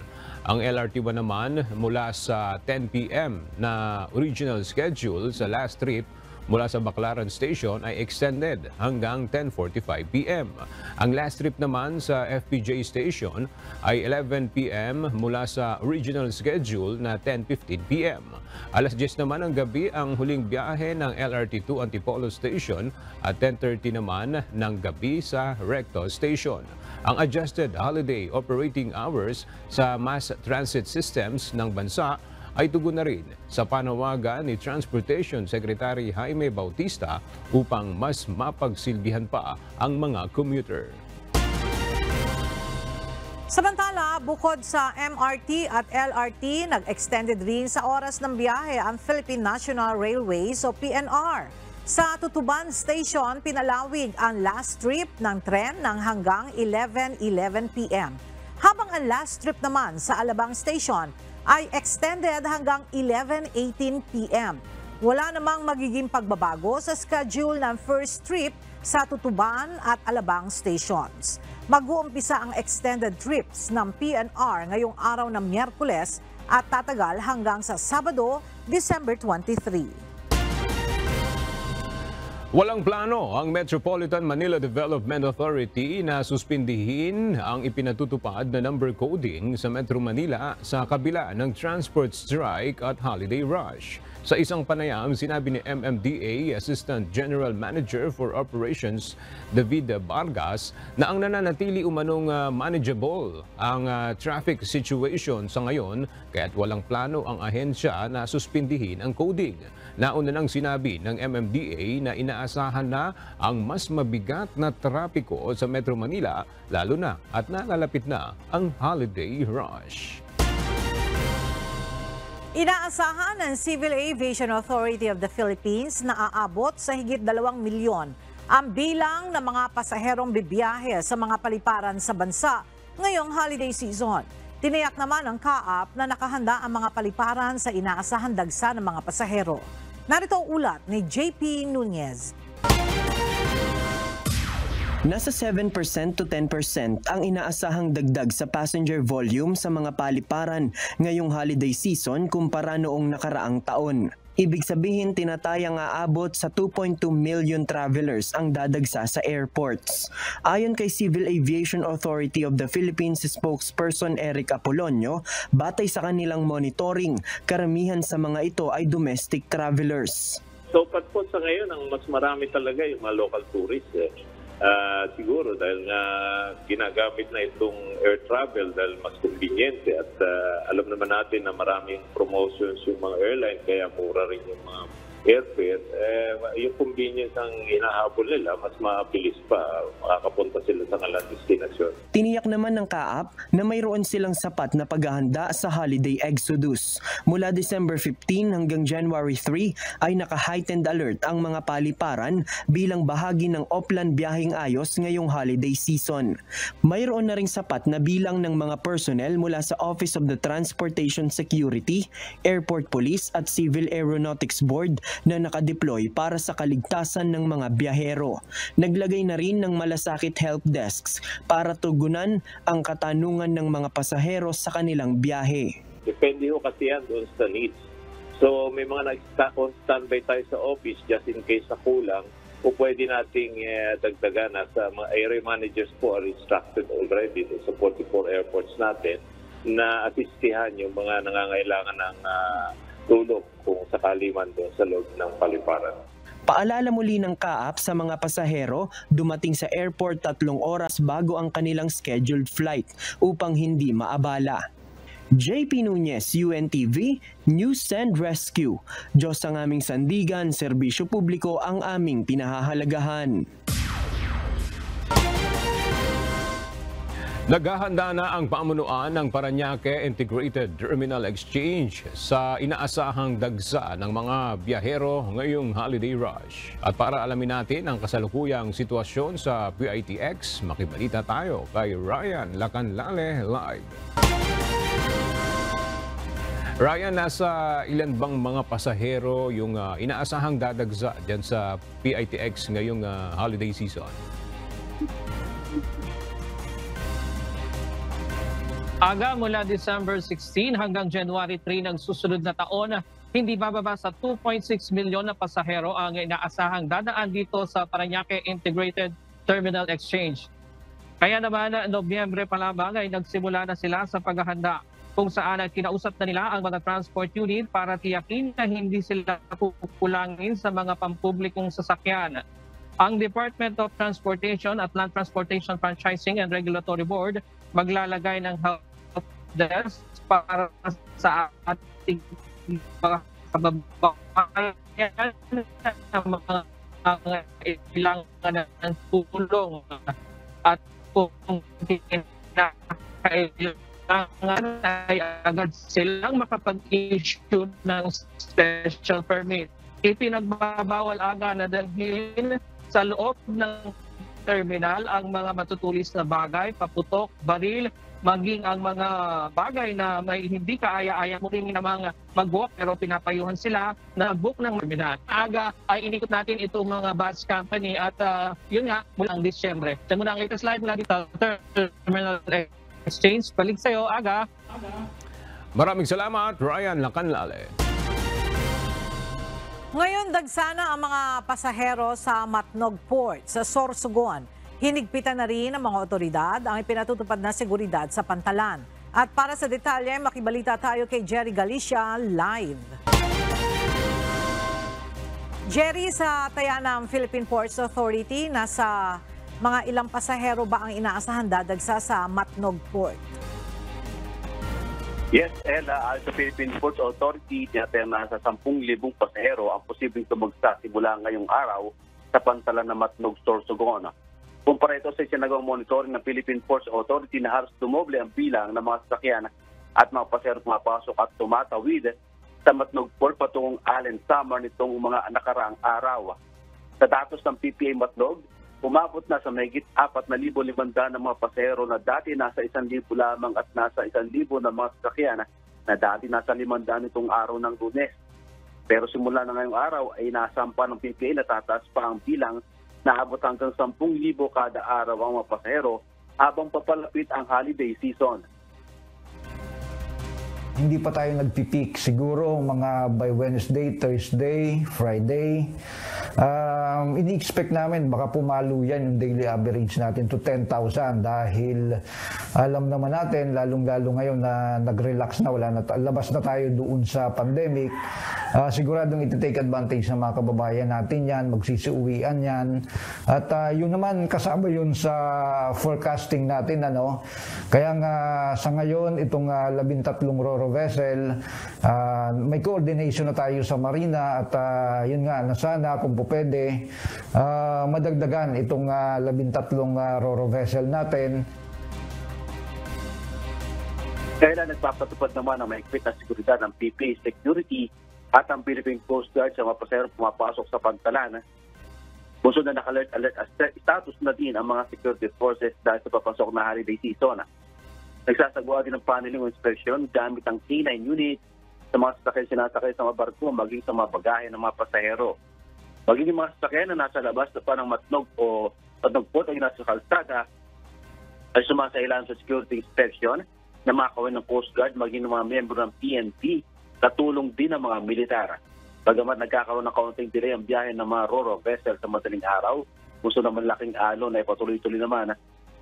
Ang LRT1 naman mula sa 10 p.m. na original schedule sa last trip mula sa Baclaran Station ay extended hanggang 10:45 p.m. Ang last trip naman sa FPJ Station ay 11 p.m. mula sa original schedule na 10:15 p.m. Alas 10 naman ng gabi ang huling biyahe ng LRT2 Antipolo Station at 10:30 naman ng gabi sa Recto Station. Ang adjusted holiday operating hours sa mass transit systems ng bansa ay tugon na rin sa panawagan ni Transportation Secretary Jaime Bautista upang mas mapagsilbihan pa ang mga commuter. Samantala, bukod sa MRT at LRT, nag-extended rin sa oras ng biyahe ang Philippine National Railways o PNR. Sa Tutuban Station, pinalawig ang last trip ng tren ng hanggang 11:11 p.m. Habang ang last trip naman sa Alabang Station ay extended hanggang 11:18 p.m. Wala namang magiging pagbabago sa schedule ng first trip sa Tutuban at Alabang Stations. Mag-uumpisa ang extended trips ng PNR ngayong araw ng Miyerkules at tatagal hanggang sa Sabado, December 23. Walang plano ang Metropolitan Manila Development Authority na suspindihin ang ipinatutupad na number coding sa Metro Manila sa kabila ng transport strike at holiday rush. Sa isang panayam, sinabi ni MMDA Assistant General Manager for Operations David Vargas na ang nananatili umanong manageable ang traffic situation sa ngayon kaya't walang plano ang ahensya na suspindihin ang coding. Nauna nang sinabi ng MMDA na inaasahan na ang mas mabigat na trapiko sa Metro Manila lalo na at nalalapit na ang holiday rush. Inaasahan ng Civil Aviation Authority of the Philippines na aabot sa higit 2 milyon ang bilang ng mga pasaherong bibiyahe sa mga paliparan sa bansa ngayong holiday season. Tiniyak naman ng CAAP na nakahanda ang mga paliparan sa inaasahan dagsa ng mga pasahero. Narito ang ulat ni JP Nunez. Nasa 7% to 10% ang inaasahang dagdag sa passenger volume sa mga paliparan ngayong holiday season kumpara noong nakaraang taon. Ibig sabihin tinatayang aabot sa 2.2 million travelers ang dadagsa sa airports. Ayon kay Civil Aviation Authority of the Philippines spokesperson Eric Apolonio, batay sa kanilang monitoring, karamihan sa mga ito ay domestic travelers. So po sa ngayon, ang mas marami talaga yung mga local tourists. Siguro dahil nga ginagamit na itong air travel dahil mas conveniente at alam naman natin na maraming promotions yung mga airline kaya mura rin yung mga airfare. Yung convenience ang hinahabol nila, mas mabilis pa makakapunta sila sa kanilang destinasyon. Tiniyak naman ng CAAP na mayroon silang sapat na paghahanda sa holiday exodus. Mula December 15 hanggang January 3 ay naka-heightened alert ang mga paliparan bilang bahagi ng Oplan Biyaheng Ayos ngayong holiday season. Mayroon na ring sapat na bilang ng mga personnel mula sa Office of the Transportation Security, Airport Police at Civil Aeronautics Board na nakadeploy para sa kaligtasan ng mga biyahero. Naglagay na rin ng malasakit help desks para tugunan ang katanungan ng mga pasahero sa kanilang biyahe. Depende ho kasi yan doon sa needs. So may mga nag-standby tayo sa office just in case na kulang o pwede nating dagdagan na sa mga area managers po are instructed already sa 44 airports natin na asistihan yung mga nangangailangan ng tulong kung sakali man doon sa loob ng paliparan. Paalala muli ng CAAP sa mga pasahero dumating sa airport 3 oras bago ang kanilang scheduled flight upang hindi maabala. JP Nunez, UNTV, News and Rescue. Diyos ang aming sandigan, serbisyo publiko ang aming pinahahalagahan. Naghahanda na ang pamunuan ng Parañaque Integrated Terminal Exchange sa inaasahang dagsa ng mga biyahero ngayong holiday rush. At para alamin natin ang kasalukuyang sitwasyon sa PITX, makibalita tayo kay Ryan Lacanlale live. Ryan, nasa ilan bang mga pasahero yung inaasahang dadagsa dyan sa PITX ngayong holiday season? Aga mula December 16 hanggang January 3 ng susunod na taon, hindi bababa sa 2.6 milyon na pasahero ang inaasahang dadaan dito sa Parañaque Integrated Terminal Exchange. Kaya naman, Nobyembre pa lamang ay nagsimula na sila sa paghahanda kung saan kinausap na nila ang mga transport unit para tiyakin na hindi sila kukulangin sa mga pampublikong sasakyan. Ang Department of Transportation at Land Transportation Franchising and Regulatory Board maglalagay ng help desk para sa ating mga kababayan na mga kailangan ng tulong at kung kailangan ay agad silang makapag-issue ng special permit. Ipinagbabawal aga na dalhin sa loob ng terminal ang mga matutulis na bagay, paputok, baril, maging ang mga bagay na may hindi kaaya-aya mo rin namang mag-walk pero pinapayuhan sila na book ng terminal. Aga ay inikot natin itong mga bus company at yun nga, mulang Disyembre. Diyan muna ang latest live mula dito sa Terminal Exchange. Balik sa'yo, Aga. Maraming salamat, Ryan Lacanlale. Ngayon, dagsana ang mga pasahero sa Matnog Port sa Sorsogon. Hinigpitan na rin ng mga otoridad ang ipinatutupad na seguridad sa pantalan. At para sa detalye, makibalita tayo kay Jerry Galicia live. Jerry, sa taya ng Philippine Ports Authority, nasa mga ilang pasahero ba ang inaasahan dadagsa sa Matnog Port? Yes, Ella, sa Philippine Ports Authority, tinatayang nasa 10,000 pasahero ang posibleng tumagsa simula ngayong araw sa pantalan ng Matnog, Sorsogon. Kumpara ito sa isinagawang monitoring ng Philippine Ports Authority na halos dumoble ang bilang ng mga sasakyan at mga pasahero pumapasok at tumatawid sa Matnog Port patungong Allen Summer nitong mga nakaraang araw. Sa datos ng PPA Matnog, umabot na sa mahigit 4,500 ng mga pasahero na dati nasa 1,000 lamang at nasa 1,000 na mga sasakyan na dati nasa 500 nitong araw ng Lunes. Pero simula na ngayong araw ay nasampa ng PPA na tataas pa ang bilang na abot hanggang 10,000 kada araw ang mga pasahero habang papalapit ang holiday season. Hindi pa tayo nagpipeak. Siguro mga by Wednesday, Thursday, Friday. Ini-expect namin baka pumalo yan yung daily average natin to 10,000 dahil alam naman natin, lalong-lalo ngayon na nag-relax na, wala na, labas na tayo doon sa pandemic. Siguradong iti-take advantage ng mga kababayan natin yan, magsisiuwian yan. At yun naman, kasama yun sa forecasting natin. Kaya nga sa ngayon, itong 13 Ro-Ro vessel, may coordination na tayo sa Marina at yun nga, sana kung po pwede, madagdagan itong 13 Ro-Ro vessel natin. Kaya nagpapatupad naman ang mahigpit na seguridad ng PPA Security at ang Philippine Coast Guard sa mga pasahero pumapasok sa pantalan. Bunsod na naka-alert status na din ang mga security forces dahil sa papasok na holiday season. Nagsasagawa din ng paneling inspection gamit ang K9 unit sa mga sasakyan sinasakay sa mga barko maging sa mga bagahe ng mga pasahero. Maging yung mga sasakyan na nasa labas pa ng Matnog o Matnog Port ay nasa kalsada ay sumasailan sa security inspection na mga kawin ng Coast Guard maging ng mga miyembro ng PNP, katulong din ng mga militar. Bagamat nagkakaroon ng kaunting delay ang biyahe ng mga Ro-Ro vessel sa madaling araw, gusto naman laking alon ay patuloy-tuloy naman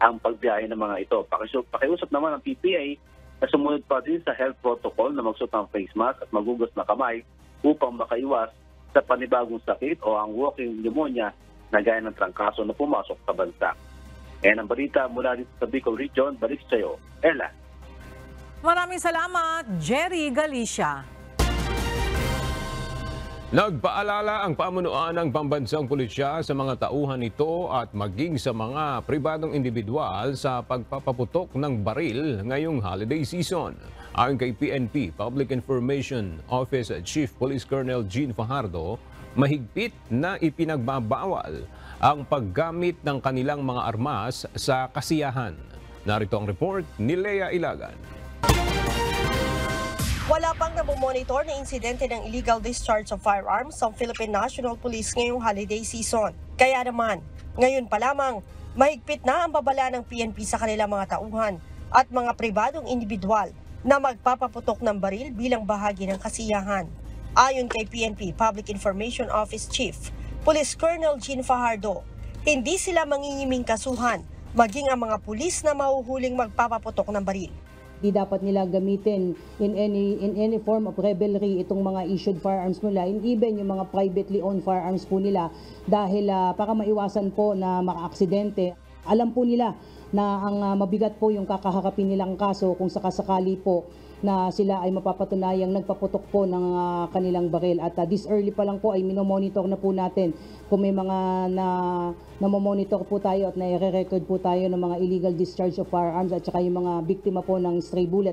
ang pagbiyahe ng mga ito. Pakiusap naman ng PPA na sumunod pa din sa health protocol na magsuot ng face mask at magugas na kamay upang makaiwas sa panibagong sakit o ang walking pneumonia na gaya ng trangkaso na pumasok sa bansa. Yan ang balita mula dito sa Bicol Region. Balik sa iyo, Ella. Maraming salamat, Jerry Galicia. Nagpaalala ang pamunuan ng pambansang pulisya sa mga tauhan nito at maging sa mga pribadong individual sa pagpapaputok ng baril ngayong holiday season. Ayon kay PNP Public Information Office Chief Police Colonel Gene Fajardo, mahigpit na ipinagbabawal ang paggamit ng kanilang mga armas sa kasiyahan. Narito ang report ni Lea Ilagan. Wala pang namomonitor na insidente ng illegal discharge of firearms sa Philippine National Police ngayong holiday season. Kaya naman, ngayon pa lamang, mahigpit na ang babala ng PNP sa kanilang mga tauhan at mga pribadong individual na magpapaputok ng baril bilang bahagi ng kasiyahan. Ayon kay PNP Public Information Office Chief Police Colonel Gene Fajardo, hindi sila mangingiming kasuhan maging ang mga pulis na mahuhuling magpapaputok ng baril. Di dapat nila gamitin in any form of revelry itong mga issued firearms nila, and even yung mga privately owned firearms po nila, dahil para maiwasan po na maka-aksidente. Alam po nila na ang mabigat po yung kakaharapin nilang kaso kung sakasakali po na sila ay mapapatunayang nagpaputok po ng kanilang baril. At this early pa lang po ay minomonitor na po natin kung may mga namomonitor po tayo at nai-record po tayo ng mga illegal discharge of firearms at saka yung mga biktima po ng stray bullet.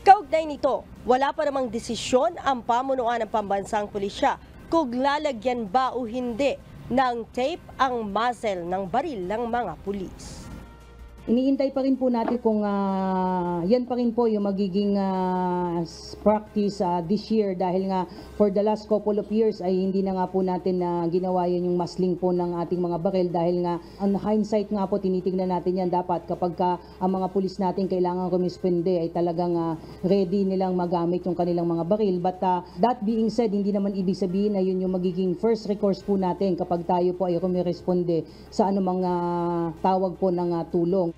Kaugnay nito, wala pa namang desisyon ang pamunuan ng pambansang pulisya kung lalagyan ba o hindi ng tape ang muzzle ng baril ng mga pulis. Iniintay pa rin po natin kung yan pa rin po yung magiging practice this year, dahil nga for the last couple of years ay hindi na nga po natin ginawa yan yung muzzling po ng ating mga baril, dahil nga on hindsight nga po tinitingnan natin yan, dapat kapag ang mga pulis natin kailangan rumisponde ay talagang ready nilang magamit yung kanilang mga baril. But that being said, hindi naman ibig sabihin na yun yung magiging first recourse po natin kapag tayo po ay rumiresponde sa anumang tawag po ng tulong.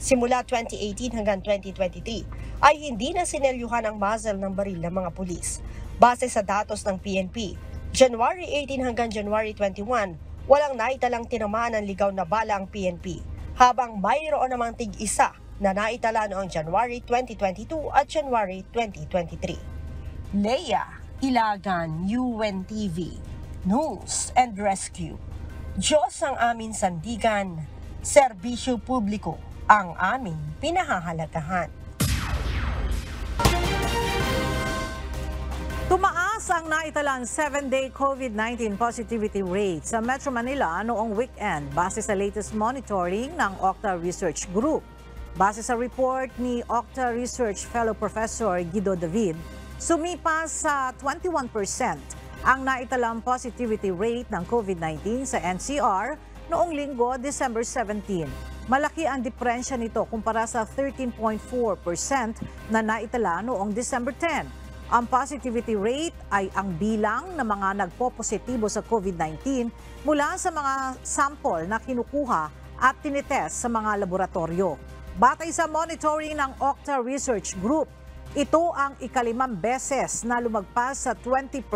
Simula 2018 hanggang 2023 ay hindi na sinelyuhan ang muzzle ng baril ng mga pulis. Base sa datos ng PNP, January 18 hanggang January 21, walang naitalang tinamaan ng ligaw na bala ang PNP, habang mayroon namang tig-isa na naitala noong January 2022 at January 2023. Lea Ilagan, UNTV, News and Rescue. Diyos ang aming sandigan, serbisyo publiko ang aming pinahahalagahan. Tumaas ang naitalang 7-day COVID-19 positivity rate sa Metro Manila noong weekend base sa latest monitoring ng Octa Research Group. Base sa report ni Octa Research Fellow Professor Guido David, sumipas sa 21% ang naitalang positivity rate ng COVID-19 sa NCR noong linggo, December 17. Malaki ang diferensya nito kumpara sa 13.4% na naitala noong December 10. Ang positivity rate ay ang bilang ng mga nagpo-positibo sa COVID-19 mula sa mga sample na kinukuha at tinitest sa mga laboratorio. Batay sa monitoring ng Octa Research Group, ito ang ikalimang beses na lumagpas sa 20%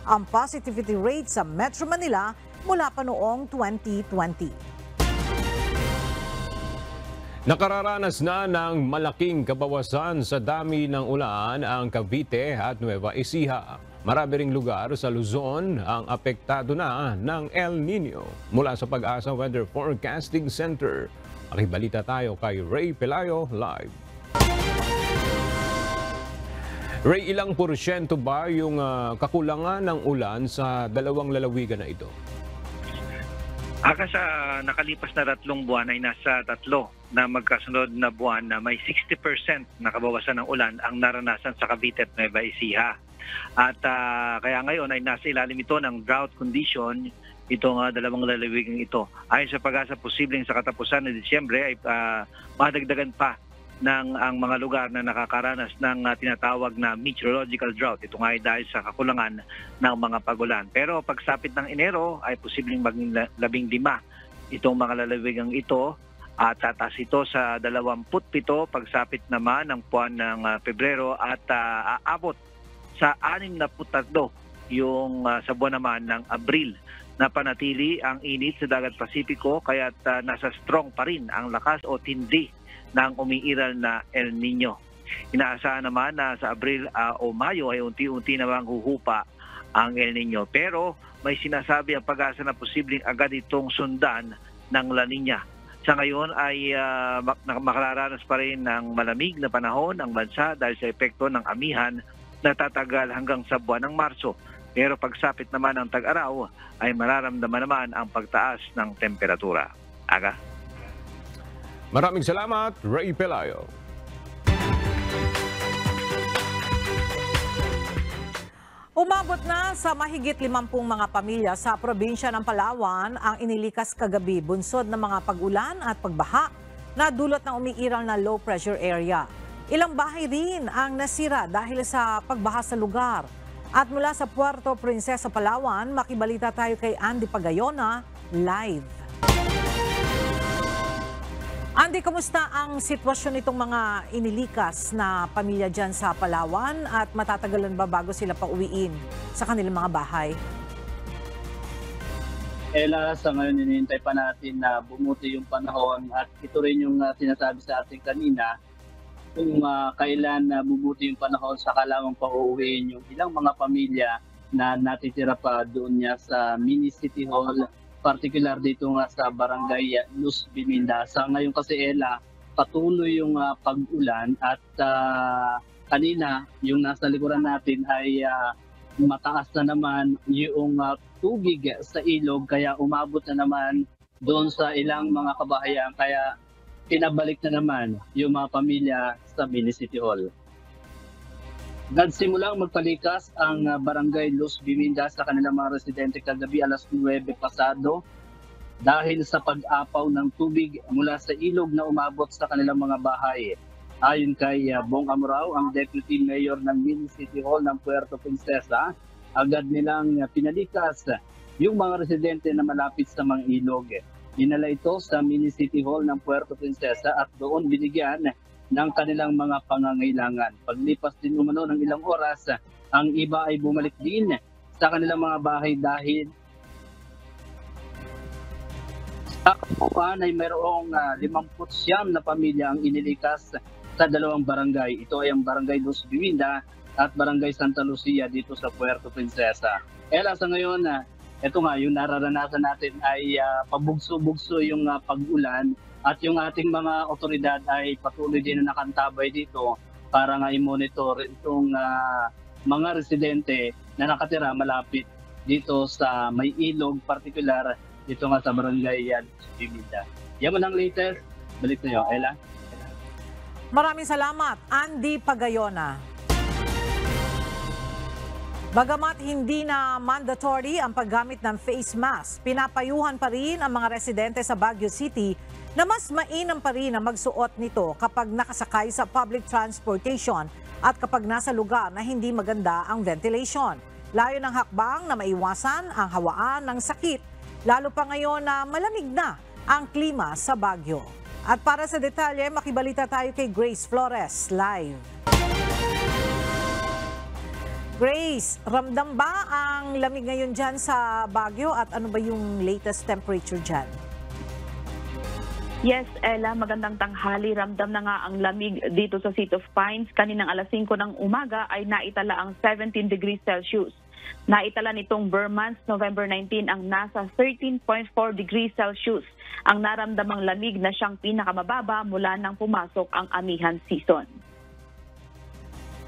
ang positivity rate sa Metro Manila mula pa noong 2020. Nakararanas na ng malaking kabawasan sa dami ng ulan ang Cavite at Nueva Ecija. Marami ring lugar sa Luzon ang apektado na ng El Nino. Mula sa Pag-asa Weather Forecasting Center, makibalita tayo kay Ray Pelayo live. Ray, ilang porsyento ba yung kakulangan ng ulan sa dalawang lalawigan na ito? Sa nakalipas na 3 buwan ay nasa 3 na magkasunod na buwan na may 60% na kabawasan ng ulan ang naranasan sa Cavite at Nueva Ecija. At kaya ngayon ay nasa ilalim ito ng drought condition itong dalawang lalawigan ito. Ayon sa Pag-asa, posibleng sa katapusan ng Disyembre ay madagdagan pa ng ang mga lugar na nakakaranas ng tinatawag na meteorological drought. Ito nga ay dahil sa kakulangan ng mga pagulan. Pero pagsapit ng Enero ay posibleng maging 15 itong mga lalawigang ito at tataas ito sa 27 pagsapit naman ng buwan ng Pebrero at aabot sa 63 yung sa buwan naman ng Abril. Napanatili ang init sa Dagat Pasipiko kaya't nasa strong pa rin ang lakas o tindi ng umiiral na El Nino. Inaasahan naman na sa Abril o Mayo ay unti-unti namang huhupa ang El Nino. Pero may sinasabi ang pag-asa na posibleng agad itong sundan ng La Nina. Sa ngayon ay makararanas pa rin ng malamig na panahon ang bansa dahil sa epekto ng amihan na tatagal hanggang sa buwan ng Marso. Pero pagsapit naman ng tag-araw ay mararamdaman naman ang pagtaas ng temperatura. Aga? Maraming salamat, Ray Pelayo. Umabot na sa mahigit 50 mga pamilya sa probinsya ng Palawan ang inilikas kagabi bunsod ng mga pag-ulan at pagbaha na dulot ng umiiral na low pressure area. Ilang bahay rin ang nasira dahil sa pagbaha sa lugar. At mula sa Puerto Princesa, Palawan, makibalita tayo kay Andy Pagayona live. Andy, kamusta ang sitwasyon nitong mga inilikas na pamilya dyan sa Palawan at matatagalan ba bago sila pauwiin sa kanilang mga bahay? Ella, sa ngayon hinihintay pa natin na bumuti yung panahon at ito rin yung sinasabi sa ating kanina kung kailan bubuti yung panahon saka lamang pauuwiin yung ilang mga pamilya na natitira pa doon niya sa mini city hall, particular dito nga sa barangay Luz Biminda. Sa ngayon kasi Ella, patuloy yung pag-ulan at kanina yung nasa likuran natin ay mataas na naman yung tubig sa ilog kaya umabot na naman doon sa ilang mga kabahayan kaya pinabalik na naman yung mga pamilya sa mini city hall. Nagsimulang magpalikas ang barangay Luz Biminda sa kanilang mga residente kagabi alas 9 pasado dahil sa pag-apaw ng tubig mula sa ilog na umabot sa kanilang mga bahay. Ayon kay Bong Amurao, ang Deputy Mayor ng mini city hall ng Puerto Princesa, agad nilang pinalikas yung mga residente na malapit sa mga ilog. Dinala ito sa mini city hall ng Puerto Princesa at doon binigyan ng kanilang mga pangangailangan. Paglipas din umano ng ilang oras, ang iba ay bumalik din sa kanilang mga bahay dahil sa kapuan ay mayroong 59 na pamilya ang inilikas sa dalawang barangay. Ito ay ang barangay Luz Biminda at barangay Santa Lucia dito sa Puerto Princesa. Ella, sa ngayon, ito nga, yung nararanasan natin ay pabugso-bugso yung pag-ulan at yung ating mga otoridad ay patuloy din na nakantabay dito para nga i-monitor itong mga residente na nakatira malapit dito sa may ilog, particular dito nga sa barangay Biminda. Yan mo ng latest. Balik na yun, Ella. Maraming salamat, Andy Pagayona. Bagamat hindi na mandatory ang paggamit ng face mask, pinapayuhan pa rin ang mga residente sa Baguio City na mas mainam pa rin ang magsuot nito kapag nakasakay sa public transportation at kapag nasa lugar na hindi maganda ang ventilation. Layo ng hakbang na maiwasan ang hawaan ng sakit, lalo pa ngayon na malamig na ang klima sa Baguio. At para sa detalye, makibalita tayo kay Grace Flores live. Grace, ramdam ba ang lamig ngayon dyan sa Baguio at ano ba yung latest temperature dyan? Yes, Ella, magandang tanghali. Ramdam na nga ang lamig dito sa City of Pines. Kaninang alas 5 ng umaga ay naitala ang 17 degrees Celsius. Naitala nitong Burmans, November 19, ang nasa 13.4 degrees Celsius. Ang naramdamang lamig na siyang pinakamababa mula nang pumasok ang amihan season.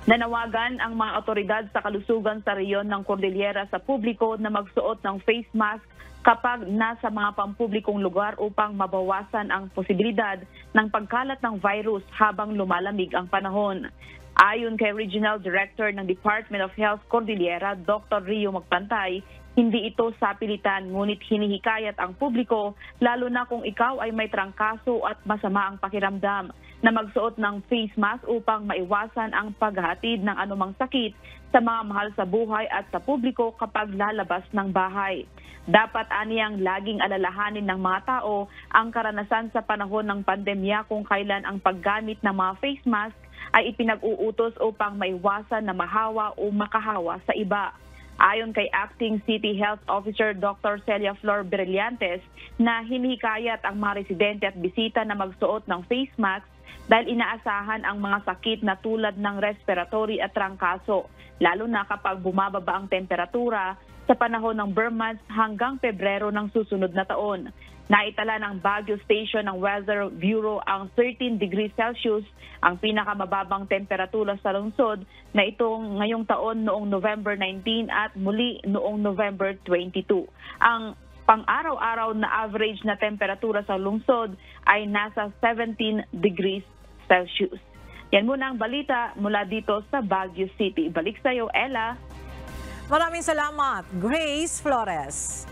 Nanawagan ang mga otoridad sa kalusugan sa reyon ng Cordillera sa publiko na magsuot ng face mask kapag nasa mga pampublikong lugar upang mabawasan ang posibilidad ng pagkalat ng virus habang lumalamig ang panahon. Ayon kay Regional Director ng Department of Health Cordillera, Dr. Rio Magpantay, hindi ito sapilitan ngunit hinihikayat ang publiko lalo na kung ikaw ay may trangkaso at masama ang pakiramdam na magsuot ng face mask upang maiwasan ang paghahatid ng anumang sakit sa mga mahal sa buhay at sa publiko kapag lalabas ng bahay. Dapat aniyang laging alalahanin ng mga tao ang karanasan sa panahon ng pandemya kung kailan ang paggamit ng mga face mask ay ipinag-uutos upang maiwasan na mahawa o makahawa sa iba. Ayon kay Acting City Health Officer Dr. Celia Flor Brillantes na hinihikayat ang mga residente at bisita na magsuot ng face mask dahil inaasahan ang mga sakit na tulad ng respiratory at trangkaso, lalo na kapag bumababa ang temperatura sa panahon ng Burr months hanggang Pebrero ng susunod na taon. Naitala ng Baguio Station ng Weather Bureau ang 13 degrees Celsius, ang pinakamababang temperatura sa lungsod na itong ngayong taon noong November 19 at muli noong November 22. Ang pang-araw-araw na average na temperatura sa lungsod ay nasa 17 degrees Celsius. Yan muna ang balita mula dito sa Baguio City. Balik sa iyo, Ella. Maraming salamat, Grace Flores.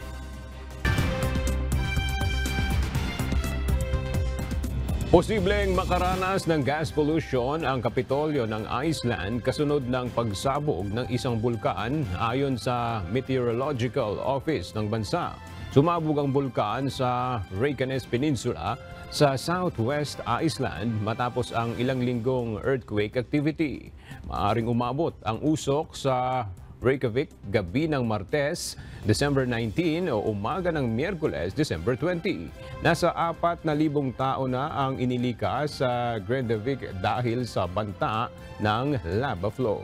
Posibleng makaranas ng gas pollution ang Kapitolyo ng Iceland kasunod ng pagsabog ng isang bulkan ayon sa Meteorological Office ng bansa. Sumabog ang bulkan sa Reykjanes Peninsula sa Southwest Iceland matapos ang ilang linggong earthquake activity. Maaring umabot ang usok sa Reykjavik gabi ng Martes, December 19 o umaga ng Miyerkules, December 20. Nasa 4,000 tao na ang inilikas sa Grindavik dahil sa banta ng lava flow.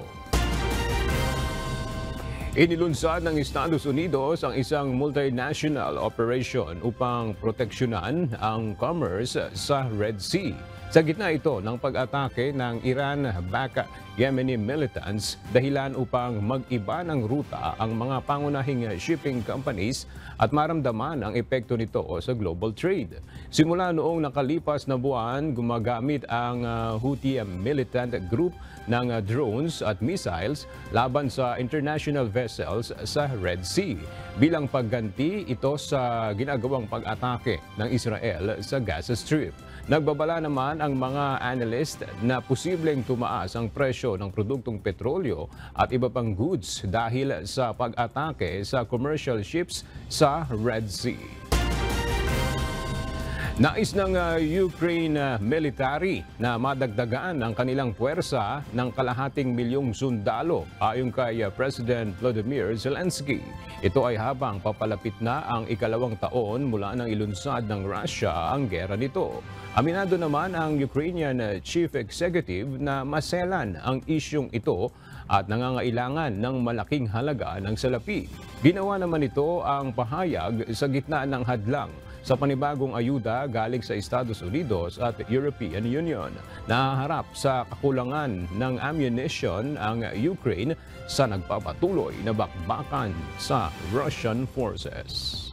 Inilunsad ng Estados Unidos ang isang multinational operation upang proteksyonan ang commerce sa Red Sea. Sa gitna ito ng pag-atake ng Iran-backed Yemeni militants dahilan upang mag-iba ng ruta ang mga pangunahing shipping companies at maramdaman ang epekto nito sa global trade. Simula noong nakalipas na buwan, gumagamit ang Houthi militant group ng drones at missiles laban sa international vessels sa Red Sea. Bilang pagganti ito sa ginagawang pag-atake ng Israel sa Gaza Strip. Nagbabala naman ang mga analyst na posibleng tumaas ang presyo ng produktong petrolyo at iba pang goods dahil sa pag-atake sa commercial ships sa Red Sea. Nais ng Ukraine military na madagdagan ang kanilang puwersa ng kalahating milyong sundalo ayon kay President Volodymyr Zelensky. Ito ay habang papalapit na ang ikalawang taon mula nang ilunsad ng Russia ang gera nito. Aminado naman ang Ukrainian Chief Executive na maselan ang isyong ito at nangangailangan ng malaking halaga ng salapi. Ginawa naman ito ang pahayag sa gitna ng hadlang sa panibagong ayuda galing sa Estados Unidos at European Union. Nahaharap sa kakulangan ng ammunition ang Ukraine sa nagpapatuloy na bakbakan sa Russian forces.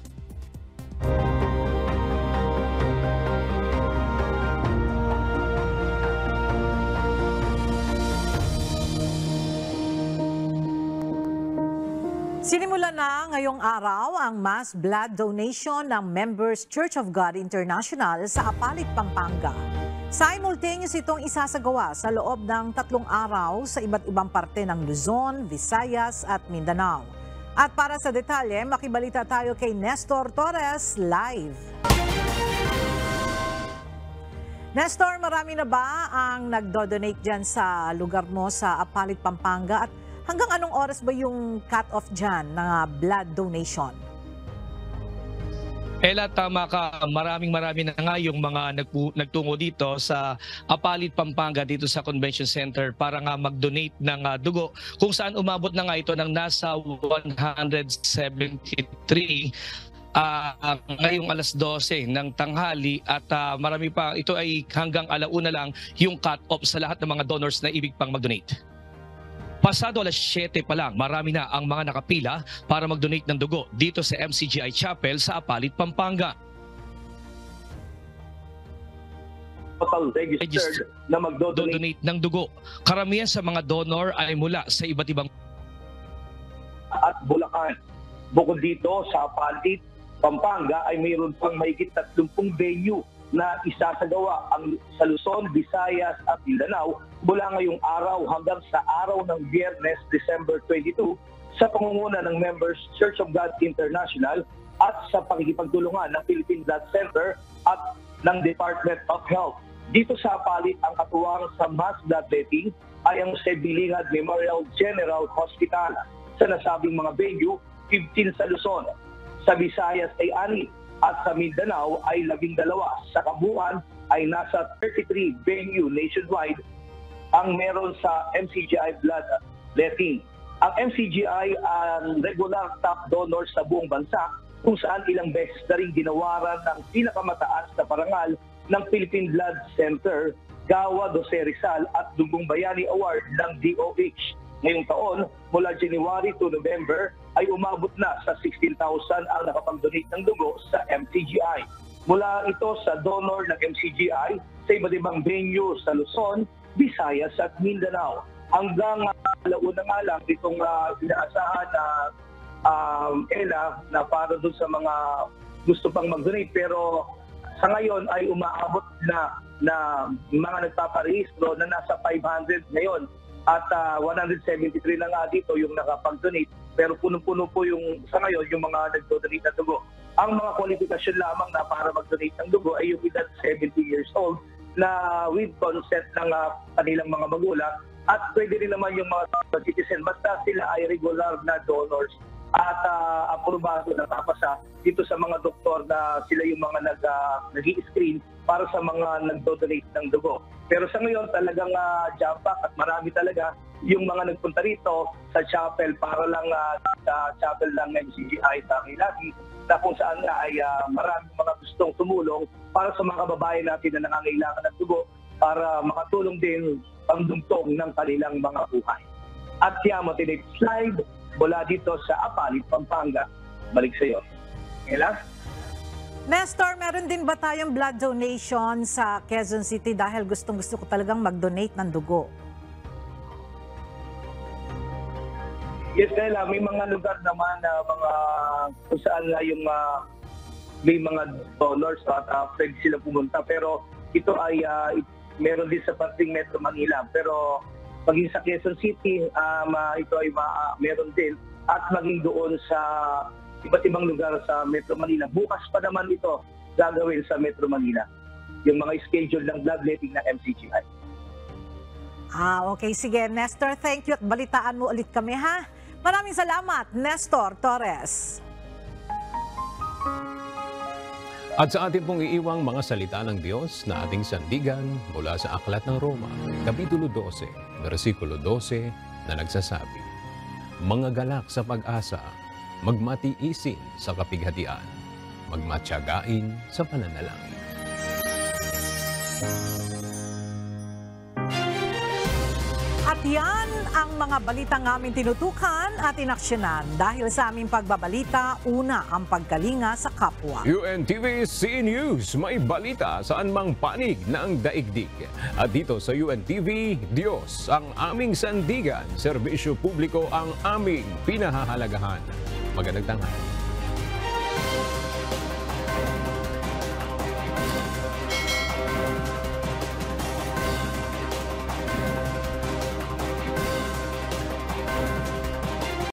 Sinimula na ngayong araw ang mass blood donation ng Members Church of God International sa Apalit, Pampanga. Simultaneous itong isasagawa sa loob ng 3 araw sa iba't ibang parte ng Luzon, Visayas at Mindanao. At para sa detalye, makibalita tayo kay Nestor Torres live. Nestor, marami na ba ang nagdo-donate dyan sa lugar mo sa Apalit, Pampanga? At hanggang anong oras ba yung cut-off dyan ng blood donation? Ella, tama ka. Maraming na nga yung mga nagtungo dito sa Apalit, Pampanga, dito sa Convention Center para nga mag-donate ng dugo. Kung saan umabot na nga ito ng nasa 173 ngayong alas 12 ng tanghali at marami pa. Ito ay hanggang alauna lang yung cut-off sa lahat ng mga donors na ibig pang mag-donate. Pasado alas 7 pa lang, marami na ang mga nakapila para mag-donate ng dugo dito sa MCGI Chapel sa Apalit, Pampanga. Total registered na mag-donate ng dugo. Karamihan sa mga donor ay mula sa iba't ibang at Bulacan. Bukod dito sa Apalit, Pampanga ay mayroon pang mahigit 30 venue na isasagawa ang sa Luzon, Visayas at Mindanao mula ngayong araw hanggang sa araw ng Biyernes, December 22 sa pangunguna ng Members Church of God International at sa pakikipagtulungan ng Philippine Blood Center at ng Department of Health. Dito sa Apalit, ang katuwang sa mass bloodletting ay ang Sebilingad Memorial General Hospital. sa nasabing mga venue, 15 sa Luzon. Sa Visayas ay 6 at sa Mindanao ay 12. Sa kabuuan ay nasa 33 venue nationwide ang meron sa MCGI bloodletting. Ang MCGI ang regular top donor sa buong bansa kung saan ilang beses na rin ginawaran ng pinakamataas na parangal ng Philippine Blood Center, Gawa Jose Rizal at Dugong Bayani Award ng DOH. Ngayong taon, mula January to November, ay umabot na sa 16,000 ang nakapag-donate ng dugo sa MCGI. Mula ito sa donor ng MCGI sa iba't ibang venue sa Luzon, Visayas at Mindanao. Hanggang alauna nga lang itong inaasahan na ELA na para doon sa mga gusto pang mag-donate. Pero sa ngayon ay umaabot na mga nagpaparehistro na nasa 500 ngayon. At 173 na nga dito yung nakapag-donate. Pero puno-puno po yung sa ngayon yung mga nag-donate na dugo. Ang mga kwalifikasyon lamang na para mag-donate ng dugo ay yung edad 70 years old na with consent ng kanilang mga magulang. At pwede rin naman yung mga citizen basta sila ay regular na donors at aprobado na tapasa dito sa mga doktor na sila yung mga nag-i-screen para sa mga nag-donate ng dugo. Pero sa ngayon talagang jam-pack at marami talaga yung mga nagpunta rito sa chapel para lang sa chapel ng MCGI sa Kilagi na kung saan ay maraming mga gustong tumulong para sa mga kababayan natin na nangangailangan ng dugo para makatulong din pangdugtong ng kanilang mga buhay. At motivate slide mula dito sa Apalit, Pampanga. Balik sa iyo. Ella? Nestor, meron din ba tayong blood donation sa Quezon City dahil gustong-gusto ko talagang mag-donate ng dugo? Yes, Ella, may mga lugar naman na mga kung saan yung may mga donors at pwede sila pumunta. Pero ito ay meron din sa parting Metro Manila. Pero maging sa Quezon City, ito ay meron din. At maging doon sa iba't ibang lugar sa Metro Manila. Bukas pa naman ito gagawin sa Metro Manila. Yung mga schedule ng bloodletting ng MCGI. Okay. Sige, Nestor, thank you at balitaan mo ulit kami, ha? Maraming salamat, Nestor Torres. At sa ating pong iiwang mga salita ng Diyos na ating sandigan mula sa Aklat ng Roma, Kapitulo 12, versikulo 12 na nagsasabi, mga galak sa pag-asa, magmatiisin sa kapighatian, magmatiyagain sa pananalangin. At yan ang mga balitang aming tinutukan at inaksyonan dahil sa aming pagbabalita, una ang pagkalinga sa kapwa. UNTV C News, may balita saan mang panig ng daigdig. At dito sa UNTV, Diyos ang aming sandigan, serbisyo publiko ang aming pinahahalagahan. Magandang tanghali.